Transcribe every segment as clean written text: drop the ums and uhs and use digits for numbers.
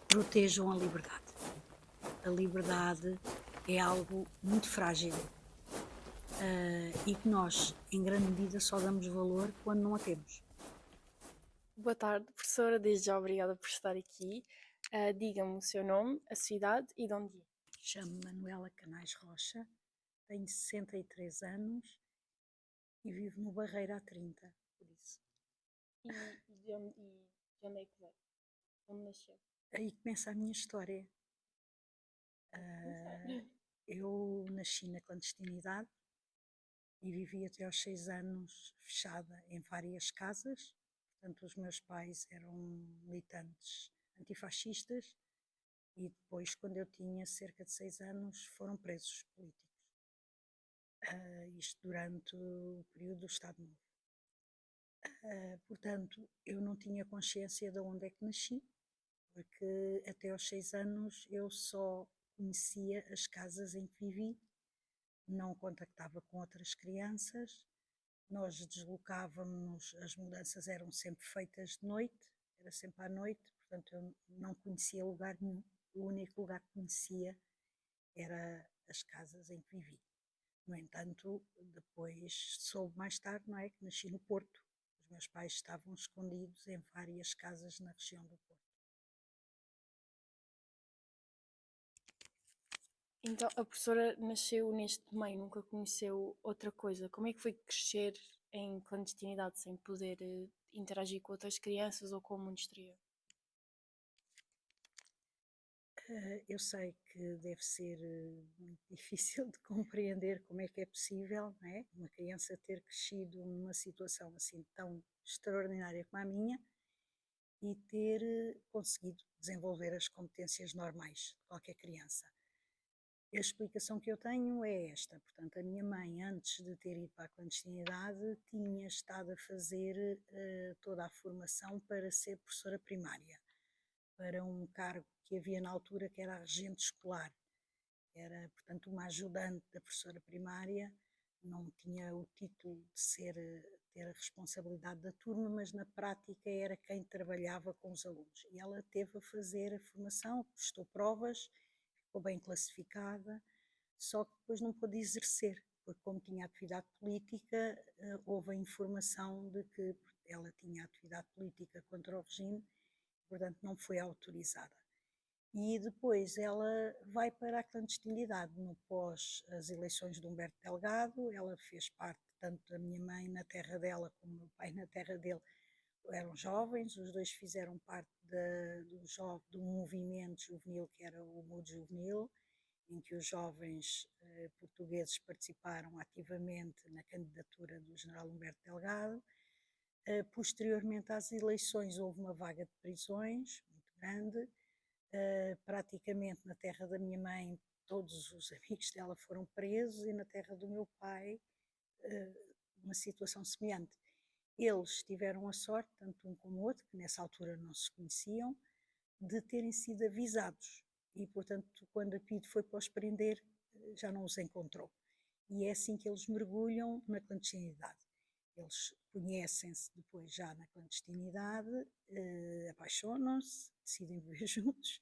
protejam a liberdade. A liberdade é algo muito frágil e que nós, em grande medida, só damos valor quando não a temos. Boa tarde, professora. Desde já obrigada por estar aqui. Diga-me o seu nome, a sua idade e de onde é. Chamo-me Manuela Canais Rocha, tenho 63 anos e vivo no Barreiro há 30, por isso. E de onde é que veio? Onde nasceu? Aí começa a minha história. Eu nasci na clandestinidade e vivi até aos 6 anos fechada em várias casas. Portanto, os meus pais eram militantes antifascistas e depois, quando eu tinha cerca de 6 anos, foram presos políticos. Isto durante o período do Estado Novo. Portanto, eu não tinha consciência de onde é que nasci, porque até aos 6 anos eu só conhecia as casas em que vivi, não contactava com outras crianças, nós deslocávamos, as mudanças eram sempre feitas de noite, era sempre à noite, portanto eu não conhecia lugar nenhum, o único lugar que conhecia era as casas em que vivi. No entanto, depois soube mais tarde, não é, que nasci no Porto. Os meus pais estavam escondidos em várias casas na região do Porto. Então, a professora nasceu neste meio, nunca conheceu outra coisa. Como é que foi crescer em clandestinidade sem poder interagir com outras crianças ou com o mundo exterior? Eu sei que deve ser muito difícil de compreender como é que é possível, não é? Uma criança ter crescido numa situação assim tão extraordinária como a minha e ter conseguido desenvolver as competências normais de qualquer criança. A explicação que eu tenho é esta, portanto, a minha mãe, antes de ter ido para a clandestinidade, tinha estado a fazer toda a formação para ser professora primária, para um cargo que havia na altura que era a regente escolar. Era, portanto, uma ajudante da professora primária, não tinha o título de ser, ter a responsabilidade da turma, mas na prática era quem trabalhava com os alunos. E ela teve a fazer a formação, prestou provas, ficou bem classificada, só que depois não pôde exercer, porque como tinha atividade política, houve a informação de que ela tinha atividade política contra o regime, portanto não foi autorizada. E depois ela vai para a clandestinidade no pós as eleições de Humberto Delgado. Ela fez parte, tanto da minha mãe na terra dela como o meu pai na terra dele, eram jovens, os dois fizeram parte do movimento juvenil que era o Mudo Juvenil, em que os jovens portugueses participaram ativamente na candidatura do general Humberto Delgado. Posteriormente às eleições houve uma vaga de prisões muito grande. Praticamente na terra da minha mãe todos os amigos dela foram presos e na terra do meu pai uma situação semelhante. Eles tiveram a sorte, tanto um como o outro, que nessa altura não se conheciam, de terem sido avisados e, portanto, quando a PIDE foi para os prender, já não os encontrou. E é assim que eles mergulham na clandestinidade. Eles conhecem-se depois já na clandestinidade, apaixonam-se, decidem viver juntos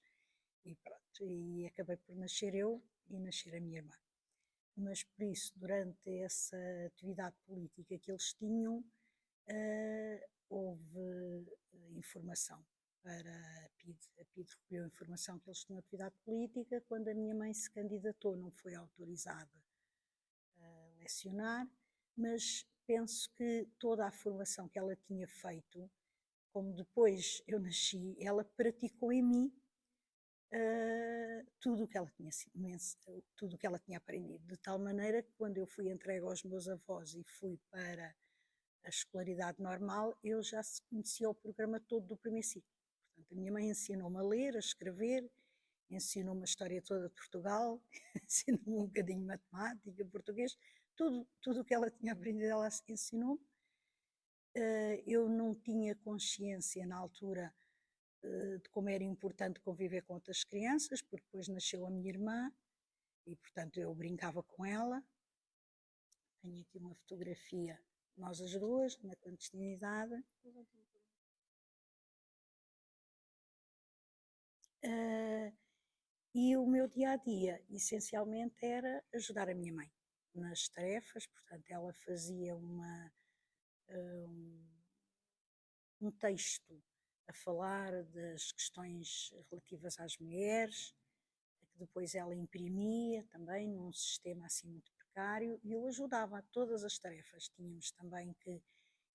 e pronto. E acabei por nascer eu e nascer a minha irmã. Mas por isso, durante essa atividade política que eles tinham, houve informação para a PIDE. A PIDE recolheu a informação que eles tinham atividade política. Quando a minha mãe se candidatou, não foi autorizada a lecionar, mas penso que toda a formação que ela tinha feito, como depois eu nasci, ela praticou em mim tudo o que ela tinha tudo o que ela tinha aprendido, de tal maneira que quando eu fui entregue aos meus avós e fui para a escolaridade normal, eu já se conhecia o programa todo do primeiro ciclo. Portanto, a minha mãe ensinou-me a ler, a escrever, ensinou-me a história toda de Portugal, ensinou-me um bocadinho de matemática, português, tudo o que ela tinha aprendido ela ensinou-me. Eu não tinha consciência na altura de como era importante conviver com outras crianças, porque depois nasceu a minha irmã e, portanto, eu brincava com ela. Tenho aqui uma fotografia, nós as duas, na clandestinidade. Ah, e o meu dia a dia, essencialmente, era ajudar a minha mãe nas tarefas, portanto, ela fazia um, um texto a falar das questões relativas às mulheres, que depois ela imprimia também num sistema assim muito precário, e eu ajudava a todas as tarefas. Tínhamos também que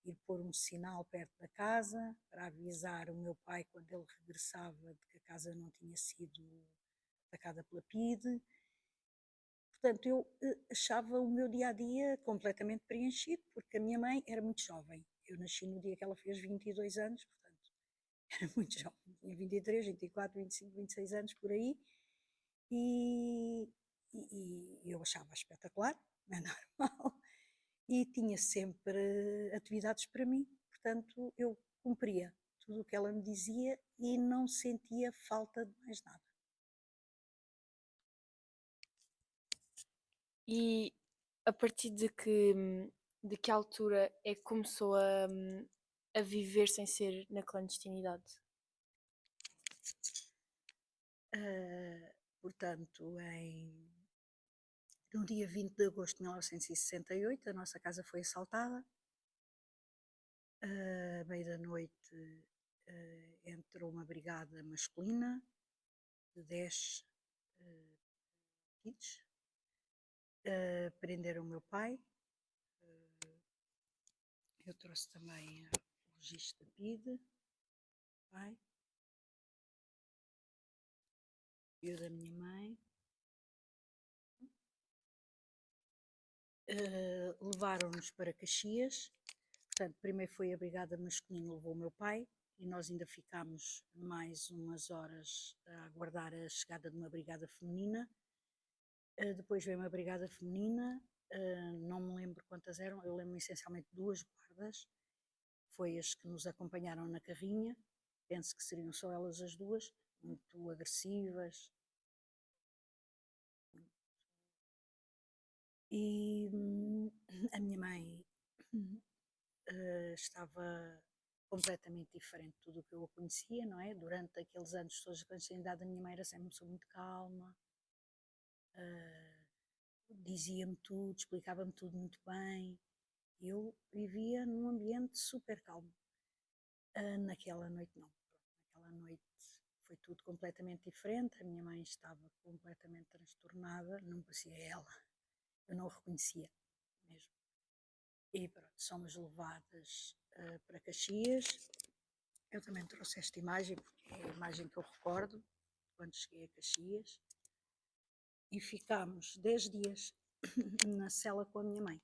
ir pôr um sinal perto da casa para avisar o meu pai quando ele regressava de que a casa não tinha sido atacada pela PIDE. Portanto, eu achava o meu dia a dia completamente preenchido, porque a minha mãe era muito jovem. Eu nasci no dia que ela fez 22 anos, portanto, era muito jovem, tinha 23, 24, 25, 26 anos por aí, e, e eu achava espetacular, não é normal, e tinha sempre atividades para mim, portanto, eu cumpria tudo o que ela me dizia e não sentia falta de mais nada. E a partir de que altura é que começou a viver sem ser na clandestinidade? Portanto, no dia 20 de agosto de 1968, a nossa casa foi assaltada. À meia da noite entrou uma brigada masculina de 10 kids, prenderam o meu pai. Eu trouxe também o registro da PIDE, pai, e o da minha mãe. Levaram-nos para Caxias. Portanto, primeiro foi a brigada masculina, levou o meu pai, e nós ainda ficámos mais umas horas a aguardar a chegada de uma brigada feminina. Depois veio uma brigada feminina, não me lembro quantas eram, eu lembro essencialmente duas guardas, foi as que nos acompanharam na carrinha, penso que seriam só elas as duas, muito agressivas. E a minha mãe estava completamente diferente de tudo o que eu a conhecia, não é? Durante aqueles anos todos de clandestinidade, a minha mãe era sempre uma pessoa muito calma, dizia-me tudo, explicava-me tudo muito bem. Eu vivia num ambiente super calmo. Naquela noite não. Naquela noite foi tudo completamente diferente. A minha mãe estava completamente transtornada, não parecia ela. Eu não a reconhecia mesmo. E pronto, somos levadas para Caxias. Eu também trouxe esta imagem, porque é a imagem que eu recordo quando cheguei a Caxias. E ficámos 10 dias na cela com a minha mãe.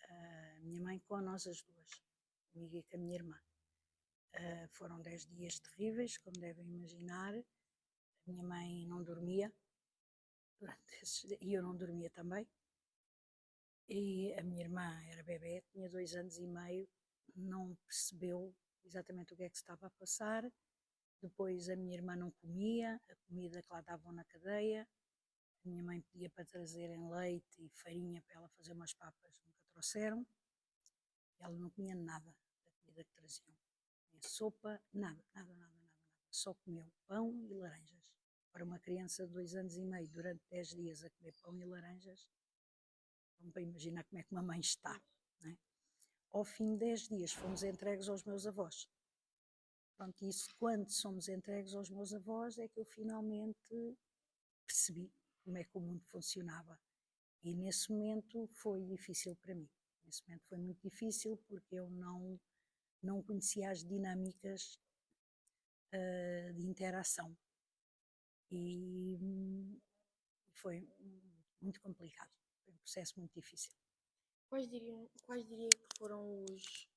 A minha mãe com nós as duas, comigo e com a minha irmã. Foram 10 dias terríveis, como devem imaginar. A minha mãe não dormia durante e eu não dormia também. E a minha irmã era bebê, tinha 2 anos e meio, não percebeu exatamente o que é que se estava a passar. Depois a minha irmã não comia, a comida que lá davam na cadeia. A minha mãe pedia para trazerem leite e farinha para ela fazer umas papas, nunca trouxeram. Ela não comia nada da comida que traziam. Nem sopa, nada, nada, nada, nada, nada. Só comeu pão e laranjas. Para uma criança de 2 anos e meio, durante 10 dias a comer pão e laranjas, vamos para imaginar como é que uma mãe está. Não é? Ao fim de 10 dias fomos entregues aos meus avós. Pronto, isso quando somos entregues aos meus avós é que eu finalmente percebi como é que o mundo funcionava. E nesse momento foi difícil para mim. Nesse momento foi muito difícil porque eu não conhecia as dinâmicas de interação. E foi muito complicado. Foi um processo muito difícil. Quais diria que foram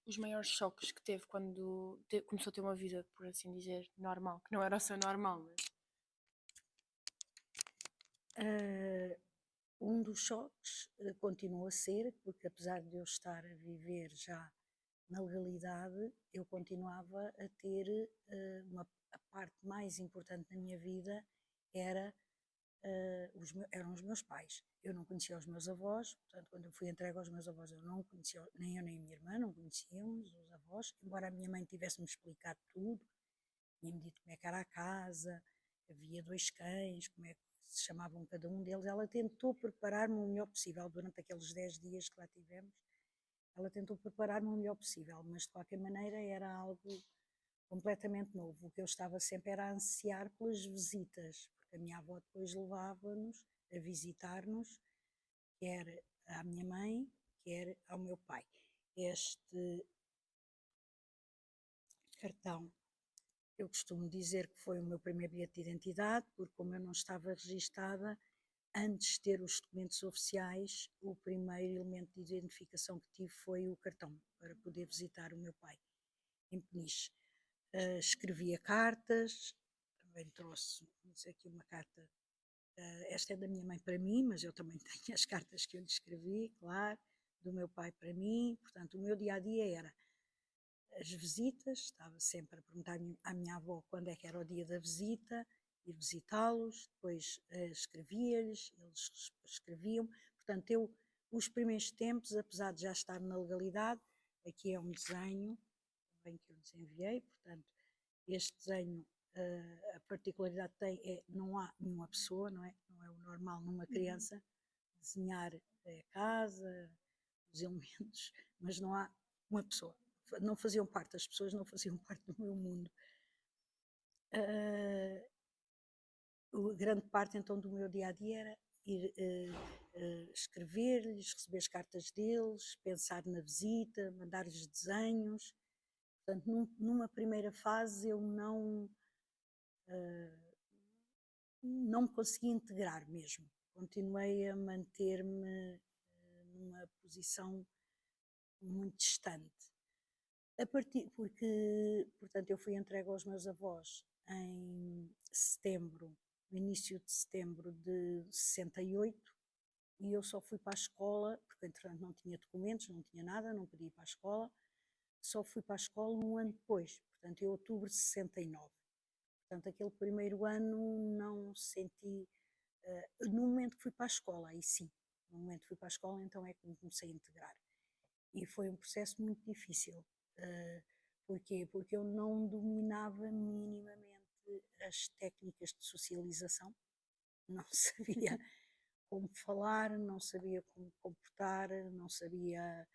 os maiores choques que teve quando começou a ter uma vida, por assim dizer, normal? Que não era o seu normal, mas... Um dos choques continua a ser, porque apesar de eu estar a viver já na legalidade, eu continuava a ter a parte mais importante da minha vida era, eram os meus pais. Eu não conhecia os meus avós, portanto, quando eu fui entregue aos meus avós, eu não conhecia, nem eu nem a minha irmã, não conhecíamos os avós, embora a minha mãe tivesse-me explicado tudo tinha-me dito como é que era a casa, havia 2 cães, como é que se chamavam cada um deles. Ela tentou preparar-me o melhor possível durante aqueles 10 dias que lá tivemos. Ela tentou preparar-me o melhor possível, mas de qualquer maneira era algo completamente novo. O que eu estava sempre era a ansiar pelas visitas, porque a minha avó depois levava-nos a visitar-nos, quer à minha mãe, quer ao meu pai. Este cartão, eu costumo dizer que foi o meu primeiro bilhete de identidade, porque como eu não estava registada, antes de ter os documentos oficiais, o primeiro elemento de identificação que tive foi o cartão, para poder visitar o meu pai em Peniche. Escrevia cartas, também trouxe, vamos aqui uma carta, esta é da minha mãe para mim, mas eu também tenho as cartas que eu lhe escrevi, claro, do meu pai para mim. Portanto, o meu dia-a-dia era as visitas, estava sempre a perguntar à minha avó quando é que era o dia da visita, ir visitá-los, depois escrevia-lhes, eles escreviam. Portanto, eu, os primeiros tempos, apesar de já estar na legalidade, aqui é um desenho também que eu lhes enviei, portanto, este desenho, a particularidade que tem é não há nenhuma pessoa, não é? Não é o normal numa criança desenhar a casa, os elementos, mas não há uma pessoa. Não faziam parte, as pessoas não faziam parte do meu mundo. Grande parte então do meu dia a dia era ir escrever-lhes, receber as cartas deles, pensar na visita, mandar-lhes desenhos. Portanto, numa primeira fase eu não me consegui integrar mesmo. Continuei a manter-me numa posição muito distante. Porque, portanto, eu fui entregue aos meus avós em setembro, no início de setembro de 68, e eu só fui para a escola, porque entretanto não tinha documentos, não tinha nada, não podia ir para a escola, só fui para a escola um ano depois, portanto, em outubro de 69. Portanto, aquele primeiro ano não senti. No momento que fui para a escola, aí sim, no momento que fui para a escola, então é que me comecei a integrar. E foi um processo muito difícil. Porquê? Porque eu não dominava minimamente as técnicas de socialização, não sabia como falar, não sabia como comportar, não sabia.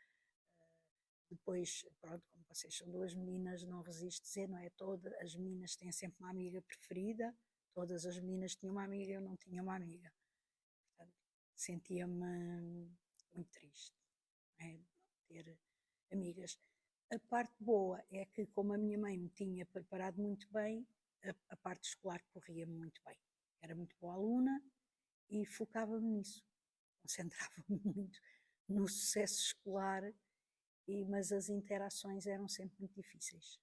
Depois, pronto, como vocês são duas meninas, não resisto a dizer, não é? Todas as meninas têm sempre uma amiga preferida, todas as meninas tinham uma amiga, eu não tinha uma amiga. Portanto, sentia-me muito triste, não é? Ter amigas. A parte boa é que, como a minha mãe me tinha preparado muito bem, a parte escolar corria muito bem. Era muito boa aluna e focava-me nisso. Concentrava-me muito no sucesso escolar, mas as interações eram sempre muito difíceis.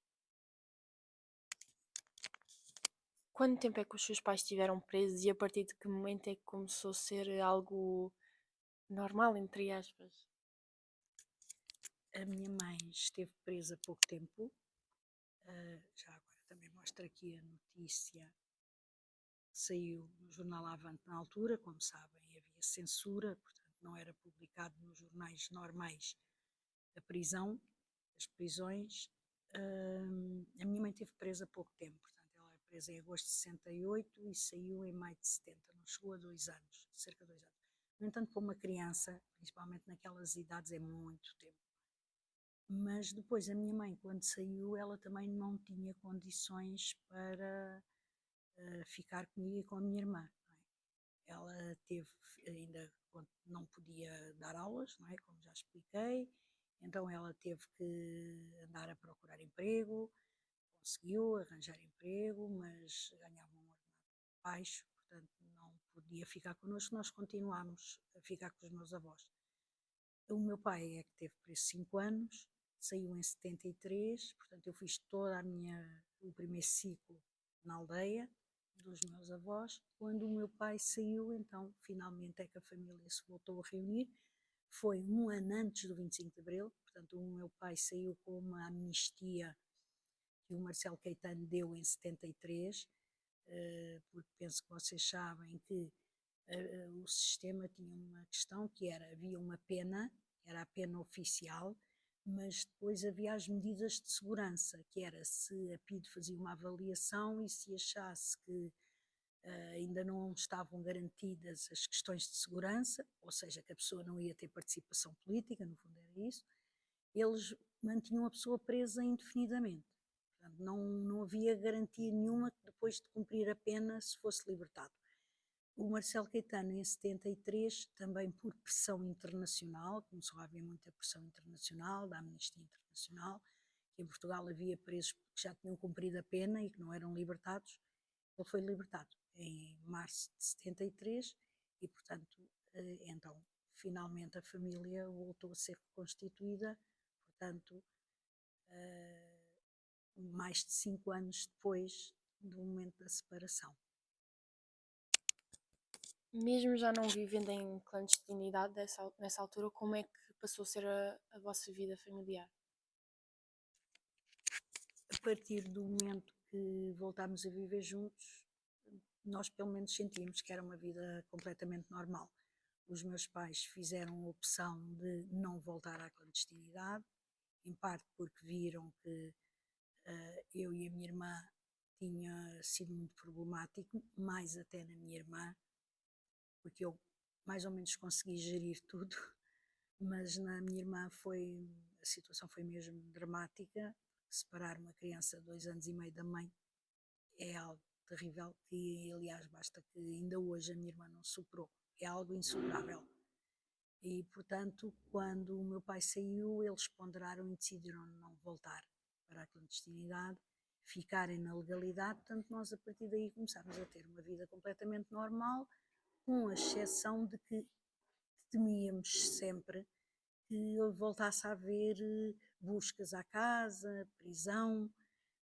Quanto tempo é que os seus pais estiveram presos e a partir de que momento é que começou a ser algo normal, entre aspas? A minha mãe esteve presa há pouco tempo, já agora também mostro aqui a notícia que saiu no jornal Avante na altura, como sabem, havia censura, portanto não era publicado nos jornais normais a prisão, as prisões. A minha mãe esteve presa há pouco tempo, portanto ela é presa em agosto de 68 e saiu em maio de 70, não chegou a 2 anos, cerca de 2 anos. No entanto, para uma criança, principalmente naquelas idades, é muito tempo. Mas depois a minha mãe, quando saiu, ela também não tinha condições para ficar comigo e com a minha irmã. Não é? Ela teve, ainda não podia dar aulas, não é? Como já expliquei, então ela teve que andar a procurar emprego, conseguiu arranjar emprego, mas ganhava um ordenado baixo, portanto não podia ficar connosco, nós continuámos a ficar com os meus avós. O meu pai é que teve preso 5 anos, saiu em 73, portanto eu fiz o primeiro ciclo na aldeia dos meus avós. Quando o meu pai saiu, então finalmente é que a família se voltou a reunir. Foi um ano antes do 25 de Abril, portanto o meu pai saiu com uma amnistia que o Marcelo Caetano deu em 73, porque penso que vocês sabem que o sistema tinha uma questão que era, havia uma pena, que era a pena oficial, mas depois havia as medidas de segurança, que era se a PIDE fazia uma avaliação e se achasse que ainda não estavam garantidas as questões de segurança, ou seja, que a pessoa não ia ter participação política, no fundo era isso, eles mantinham a pessoa presa indefinidamente. Portanto, não havia garantia nenhuma que depois de cumprir a pena se fosse libertado. O Marcelo Caetano, em 73, também por pressão internacional, começou a haver muita pressão internacional, da Amnistia Internacional, que em Portugal havia presos que já tinham cumprido a pena e que não eram libertados, ele foi libertado em março de 73 e, portanto, então, finalmente a família voltou a ser reconstituída, portanto, mais de 5 anos depois do momento da separação. Mesmo já não vivendo em clandestinidade nessa altura, como é que passou a ser a vossa vida familiar? A partir do momento que voltámos a viver juntos, nós pelo menos sentimos que era uma vida completamente normal. Os meus pais fizeram a opção de não voltar à clandestinidade, em parte porque viram que eu e a minha irmã tinha sido muito problemático, mais até na minha irmã, porque eu mais ou menos consegui gerir tudo, mas na minha irmã a situação foi mesmo dramática. Separar uma criança de 2 anos e meio da mãe é algo terrível, que aliás basta que ainda hoje a minha irmã não superou, é algo insuperável. E portanto, quando o meu pai saiu, eles ponderaram e decidiram não voltar para a clandestinidade, ficarem na legalidade. Portanto, nós a partir daí começámos a ter uma vida completamente normal, com a exceção de que temíamos sempre que voltasse a haver buscas à casa, prisão,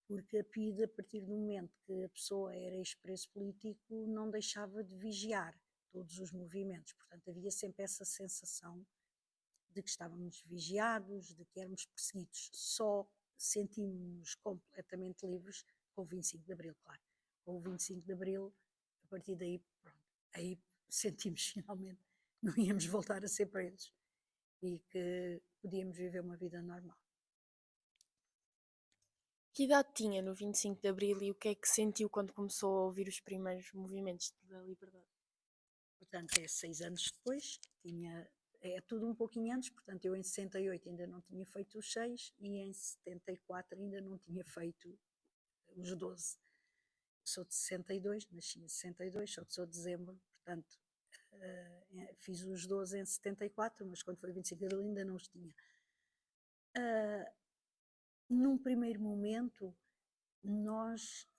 porque a PIDE, a partir do momento que a pessoa era ex-preso político, não deixava de vigiar todos os movimentos. Portanto, havia sempre essa sensação de que estávamos vigiados, de que éramos perseguidos. Só sentimos-nos completamente livres com o 25 de Abril, claro. Com o 25 de Abril, a partir daí, pronto, aí sentimos finalmente que não íamos voltar a ser presos e que podíamos viver uma vida normal. Que idade tinha no 25 de Abril e o que é que sentiu quando começou a ouvir os primeiros movimentos da liberdade? Portanto, é 6 anos depois, é tudo um pouquinho antes, portanto, eu em 68 ainda não tinha feito os 6 e em 74 ainda não tinha feito os 12. Sou de 62, nasci em 62, sou de dezembro, portanto, fiz os 12 em 74, mas quando foi 25 de abril ainda não os tinha. Num primeiro momento, nós,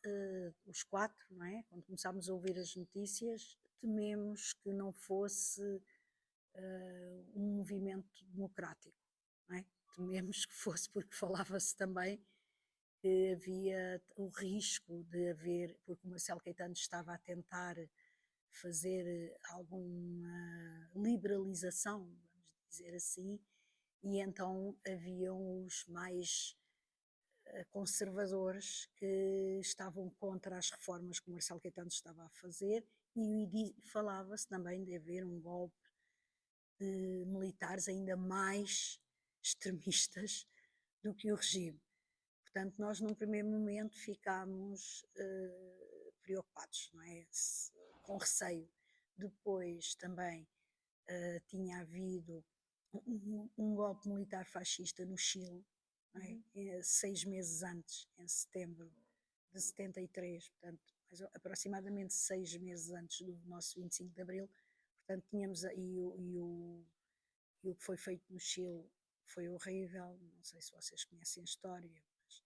os quatro, não é? Quando começámos a ouvir as notícias, tememos que não fosse um movimento democrático, não é? Tememos que fosse, porque falava-se também que havia o risco de haver, porque o Marcelo Caetano estava a tentar fazer alguma liberalização, vamos dizer assim, e então haviam os mais conservadores que estavam contra as reformas que o Marcelo Caetano estava a fazer e falava-se também de haver um golpe de militares ainda mais extremistas do que o regime. Portanto, nós num primeiro momento ficámos preocupados, não é? Com receio. Depois também tinha havido um golpe militar fascista no Chile, não é? 6 meses antes, em setembro de 73, portanto, aproximadamente 6 meses antes do nosso 25 de Abril, portanto, tínhamos e o que foi feito no Chile foi horrível, não sei se vocês conhecem a história, mas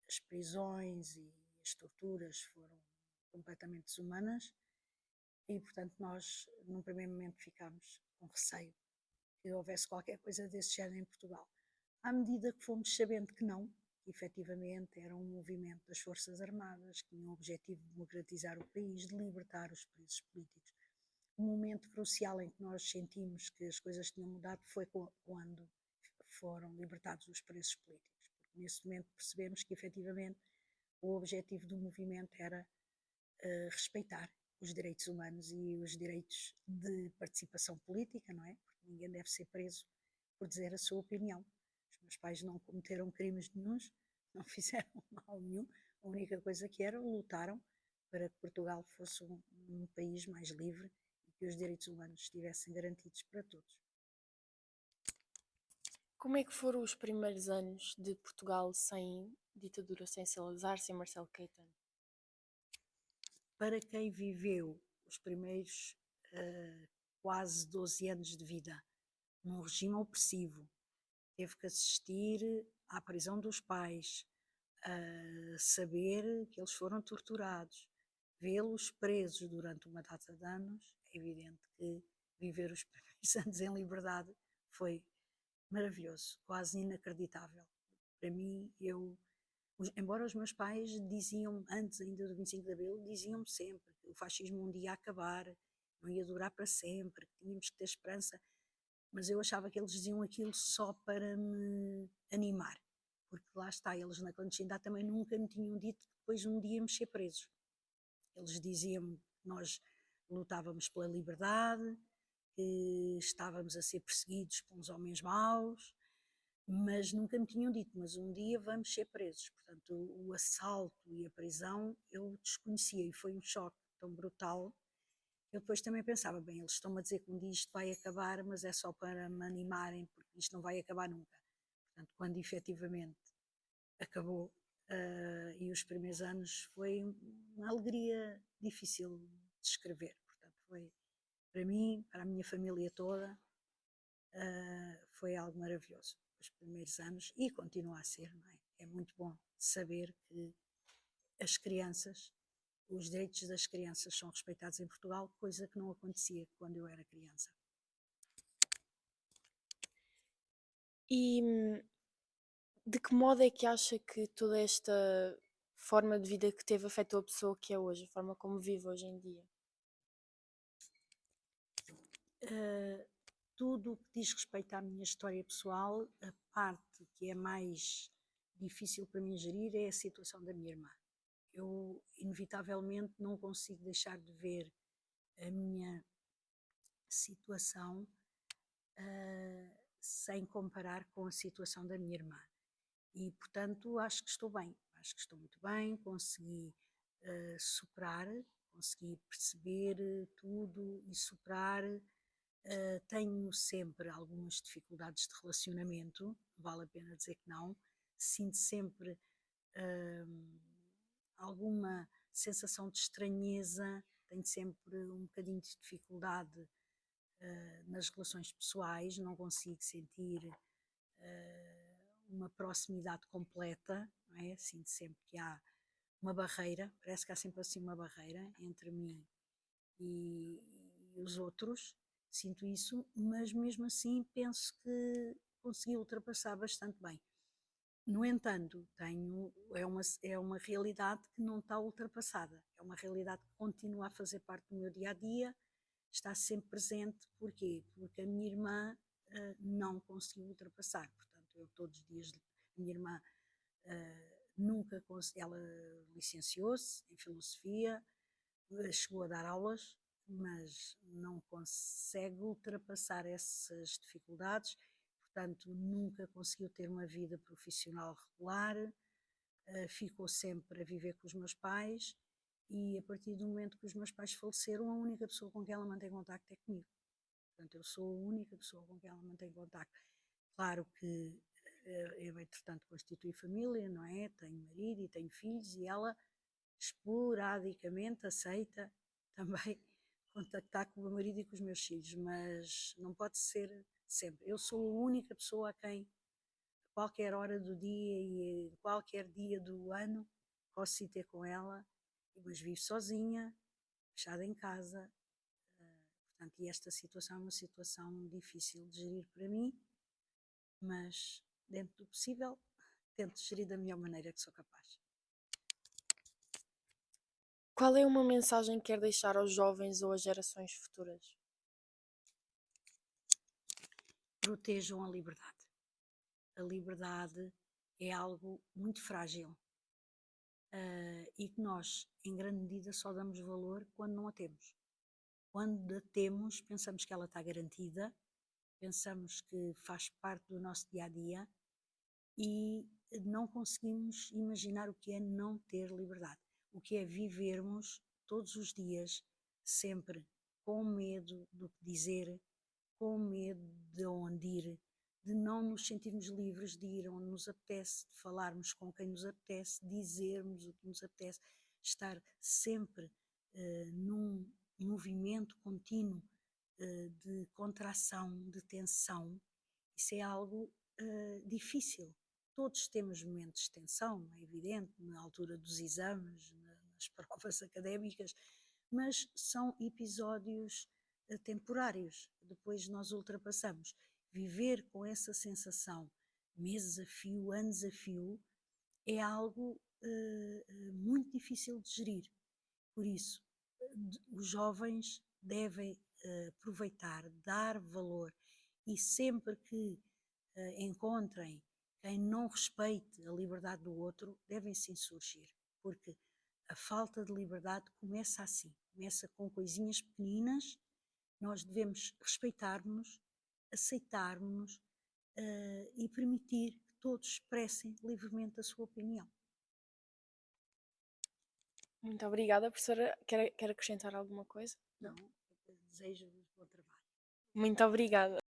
as prisões e as torturas foram completamente desumanas e, portanto, nós, num primeiro momento, ficámos com receio que houvesse qualquer coisa desse género em Portugal. À medida que fomos sabendo que não, que efetivamente era um movimento das Forças Armadas, que tinha o objetivo de democratizar o país, de libertar os presos políticos. O momento crucial em que nós sentimos que as coisas tinham mudado foi quando foram libertados os presos políticos, porque nesse momento percebemos que efetivamente o objetivo do movimento era respeitar os direitos humanos e os direitos de participação política, não é? Porque ninguém deve ser preso por dizer a sua opinião. Os meus pais não cometeram crimes nenhuns, não fizeram mal nenhum, a única coisa que eram, lutaram para que Portugal fosse um país mais livre e que os direitos humanos estivessem garantidos para todos. Como é que foram os primeiros anos de Portugal sem ditadura, sem Salazar, sem Marcelo Caetano? Para quem viveu os primeiros quase 12 anos de vida num regime opressivo, teve que assistir à prisão dos pais, a saber que eles foram torturados, vê-los presos durante uma data de anos, é evidente que viver os primeiros anos em liberdade foi maravilhoso, quase inacreditável. Para mim, embora os meus pais diziam, antes ainda do 25 de Abril, diziam-me sempre que o fascismo um dia ia acabar, não ia durar para sempre, que tínhamos que ter esperança, mas eu achava que eles diziam aquilo só para me animar, porque lá está, eles na clandestinidade também nunca me tinham dito que depois um dia íamos ser presos. Eles diziam-me que nós lutávamos pela liberdade, que estávamos a ser perseguidos por uns homens maus, mas nunca me tinham dito, mas um dia vamos ser presos. Portanto, o assalto e a prisão eu desconhecia e foi um choque tão brutal. Eu depois também pensava, bem, eles estão-me a dizer que um dia isto vai acabar, mas é só para me animarem, porque isto não vai acabar nunca. Portanto, quando efetivamente acabou, e os primeiros anos foi uma alegria difícil de descrever. Portanto, foi para mim, para a minha família toda, foi algo maravilhoso. Os primeiros anos, e continua a ser, não é? É muito bom saber que as crianças, os direitos das crianças são respeitados em Portugal, coisa que não acontecia quando eu era criança. E de que modo é que acha que toda esta forma de vida que teve afetou a pessoa que é hoje, a forma como vive hoje em dia? Tudo o que diz respeito à minha história pessoal, a parte que é mais difícil para mim gerir é a situação da minha irmã. Eu, inevitavelmente, não consigo deixar de ver a minha situação sem comparar com a situação da minha irmã. E, portanto, acho que estou bem, acho que estou muito bem, consegui superar, consegui perceber tudo e superar. Tenho sempre algumas dificuldades de relacionamento, vale a pena dizer que não, sinto sempre alguma sensação de estranheza, tenho sempre um bocadinho de dificuldade nas relações pessoais, não consigo sentir uma proximidade completa, não é? Sinto sempre que há uma barreira, parece que há sempre assim uma barreira entre mim e, e os outros, sinto isso, mas mesmo assim penso que consegui ultrapassar bastante bem. No entanto, é uma realidade que não está ultrapassada, é uma realidade que continua a fazer parte do meu dia a dia, está sempre presente. Porquê? Porque a minha irmã não conseguiu ultrapassar. Portanto, eu todos os dias, a minha irmã nunca ela licenciou-se em filosofia, chegou a dar aulas, mas não consegue ultrapassar essas dificuldades, portanto, nunca conseguiu ter uma vida profissional regular, ficou sempre a viver com os meus pais e a partir do momento que os meus pais faleceram, a única pessoa com quem ela mantém contacto é comigo. Portanto, eu sou a única pessoa com quem ela mantém contacto. Claro que eu, entretanto, constituí família, não é? Tenho marido e tenho filhos e ela esporadicamente aceita também contactar com o meu marido e com os meus filhos, mas não pode ser sempre. Eu sou a única pessoa a quem, a qualquer hora do dia e qualquer dia do ano, posso ir ter com ela, mas vivo sozinha, fechada em casa. Portanto, e esta situação é uma situação difícil de gerir para mim, mas dentro do possível, tento gerir da melhor maneira que sou capaz. Qual é uma mensagem que quer deixar aos jovens ou às gerações futuras? Protejam a liberdade. A liberdade é algo muito frágil e que nós, em grande medida, só damos valor quando não a temos. Quando a temos, pensamos que ela está garantida pensamos que faz parte do nosso dia a dia e não conseguimos imaginar o que é não ter liberdade, o que é vivermos todos os dias sempre com medo do que dizer, com medo de onde ir, de não nos sentirmos livres de ir onde nos apetece, de falarmos com quem nos apetece, dizermos o que nos apetece, estar sempre num movimento contínuo de contração, de tensão. Isso é algo difícil. Todos temos momentos de tensão, é evidente, na altura dos exames, nas provas académicas, mas são episódios temporários. Depois nós ultrapassamos. Viver com essa sensação, meses a fio, anos a fio, é algo muito difícil de gerir. Por isso, os jovens devem aproveitar, dar valor e sempre que encontrem quem não respeite a liberdade do outro, devem se insurgir, porque a falta de liberdade começa assim, começa com coisinhas pequeninas. Nós devemos respeitar-nos, aceitar-nos e permitir que todos expressem livremente a sua opinião. Muito obrigada, professora. Quer acrescentar alguma coisa? Não, desejo-vos bom trabalho. Muito obrigada.